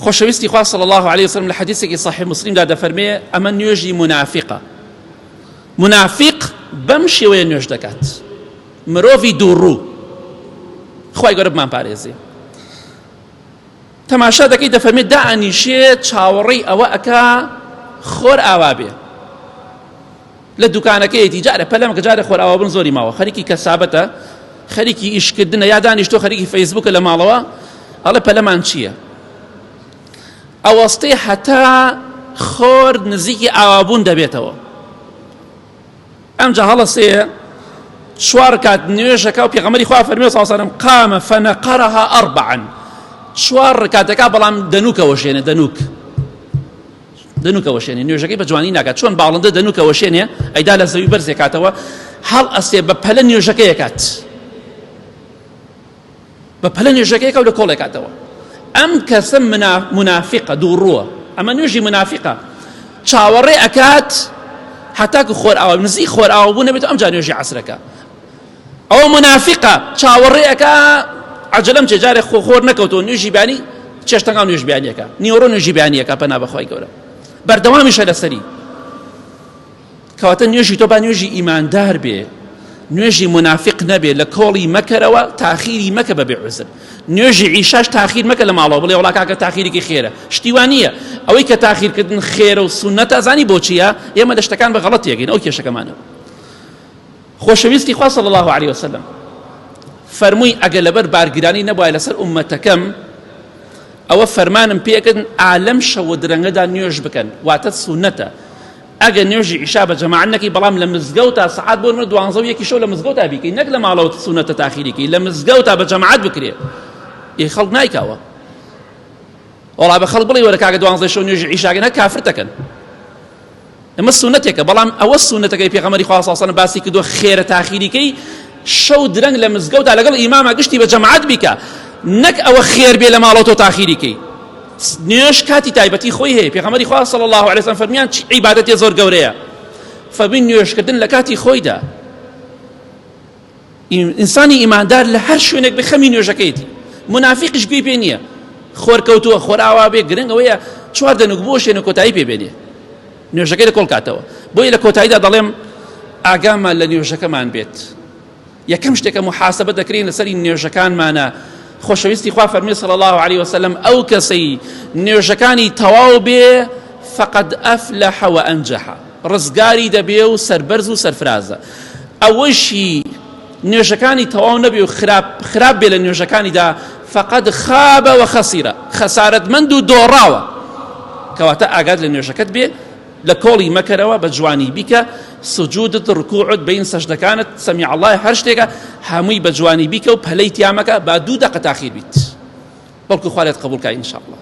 خۆشەویستی خوا صلی الله عليه وسلم لحديثك صحيح مسلم دا دفرمي اما نوێژی منافقة منافق بەم شێوەیە نوێژ دەکات مرۆڤی دووڕوو خوای گەورە بمان پارێزێ تەماشا دەکەی دەفەرمێ دائەنیشێ چاوەڕێی ئەوە ئەکا خۆر ئاوا بێ لە دوکانەکەیەتی جارە پەلەمەکە جارە خۆر ئاوا بن زۆری ماوە خەریکی کەسابەتە خەریکی ئیشکردنە یا دانیشتۆ خەریکی فەیسبووکە لە ماڵەوە هەڵە پەلەمان چییە ئەوەستەی هەتا خۆر نزیکی ئاوابوون دەبێتەوە ئەمجا هەڵەسەیە چوار کات نوێژەکە و پێغەمبەری خوا فەرمووی صلی الله علیه وسلم قام فنقرها أربعا چوار ڕکاتەکە بەڵام دەنووکەوەشێنێ دەنووکەوەشێنێ نوێژەکەی بە جوانی ناکات چۆن باڵندە دەنووکەوەشێنێ ئەیدا لە زەوی بەرزێ کاتەوە هەڵ ئەسێ بە پەلە نوێژەکەی کات بە پەلە نوێژەکەیەکە و لە کۆڵێ کاتەوە ئەم کەسە منافقە دووڕووە ئەمە نوێژی منافقە چاوەڕێ ئەکات هەتاکو خۆر ئاوا نزیک خۆر ئاوا بوو نەبێت ئەمجا نوێژی عەسرەکە ئەوە منافقە چاوەڕێ ئەکا عەجەلەم چێ جارێ خۆر نەکەوتەوە نوێژی بیانی چێشتەکان نوێژ بیانیەکە نیوەڕۆ نوێژی بیانیەکە پەنا بەخوای گەورە بەردەوامیشە لەسەری کەواتە نوێژی تۆ با نوێژی ئیماندار بێ نوێژی منافق نەبێ لە کۆڵی مەکەرەوە تاخیری مەکە بەبێ عوزر نوێژی عیشاش تاخیر مەکە لە ماڵەوە بڵێ وڵا کاکە تاخیرێکی خێرە شتیوان نییە ئەوەی کە تاخیرکردن خێرە و سونەتە زانی بۆچیە ئێمە لە شتەکان بە غەڵەت یەگەین ئەو کێشەکەمانە خۆشەویستی خوا صلی الله عليه وسلم فەرمووی ئەگە لەبەر بارگرانی نەبووایە لەسەر ئوممەتەکەم ئەوە فەرمانم پێکردن ئالەم شەوە درەنگەدا نوێژ بکەن واتە سونەتە ئەگە نوێژی عیشا بە جەماعەت نەکەی بەڵام لە مزگەوتە سەعات بۆ نمرە 12 شەو لە مزگەوتە بیکەی نەک لە ماڵەوە سونەتە تاخیریکەی لە مزگەوتە بە جەماعەت بکرێ ئێ خەڵک نایکاوە وەڵا بە خەڵک بڵێ وەرە کاکە 12 شەو نوێژی عیشاکەن هەر کافر دەکەن ئەمە سونەتێکە بەڵام ئەوە سونەتەکەی پێغەمبەری خوا صلی الله علیه وسلم باسی کردووە خێرە تاخیریکەی شەو درەنگ لە مزگەوتە لەگەڵ ئیمامە گشتی بە جەماعەت بیکە نەک ئەوە خێر بێ لە ماڵەوە تۆ تاخیریکەی نوێژ کاتی تایبەتی خۆی هەیە پێغەمبەری خوا صلی الله عليه وسلم فەرمیان عیبادەتێ زۆر گەورەیە فەبین نوێژکردن لە کاتی خۆیدا ئینسانی ئیماندار لە هەر شوێنێک بێ خەمی نوێژەکەیەتی منافقیش گوێی پێ نییە خۆر کەوتووە خۆر ئاوا بێ گرنگ ئەوەیە چوار دەنوک بۆ شوێنە کۆتایی پێ بێنێ نوێژەکەی لەکۆڵ کاتەوە بۆیە لە کۆتاییدا دەڵێم ئاگامان لە نوێژەکەمان بێت یەکەم شتێکە محاسبە دەکرێن لەسەری نوێژەکانمانە خۆشەویستی خوا فەرمی صلی الله عليه وسلم ئەو کەسەی نوێژەکانی تەواو بێ فقد ئەفلەح وئەنجەح ڕزگاری دەبێ و سەربەرز و سەرفرازە ئەوەشی نوێژەکانی تەواو نەبێ و خراپ بێ لە نوێژەکانیدا فقد خابە وخەسیرە خەسارەتمەند و دۆڕاوە کەواتە ئاگات لە نوێژەکەت بێ لە کۆڵی مەکەرەوە بە جوانی بیکە سجودت ڕکوعت بین سەجدەکانت سەمیع الله هەر شتێکە هەمووی بە جوانی بیکە و پەلەی تیامەکە با 2 دقە تاخیر بیت بەڵکو خوا لێت قبوڵ کە ئینشاء الله